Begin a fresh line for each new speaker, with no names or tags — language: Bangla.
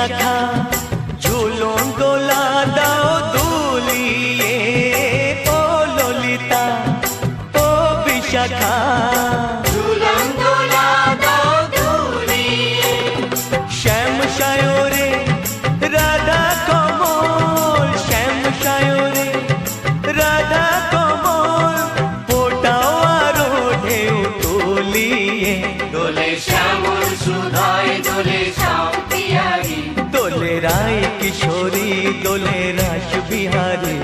বিশাখা ঝুলন দোলা দাও দুলিয়ে ও ললিতা ও বিশাখা
ঝুলন দোলা দাও দুলিয়ে
শ্যাম সায়রে রাধা কমল শ্যাম সায়রে রাধা কমল ফোটাও আরো ঢেউ তুলিয়ে
দোলে শ্যামল সুধায় দোলে শ্যাম পিয়ারি
দোলে রায় কিশোরী দোলে রাস বিহারী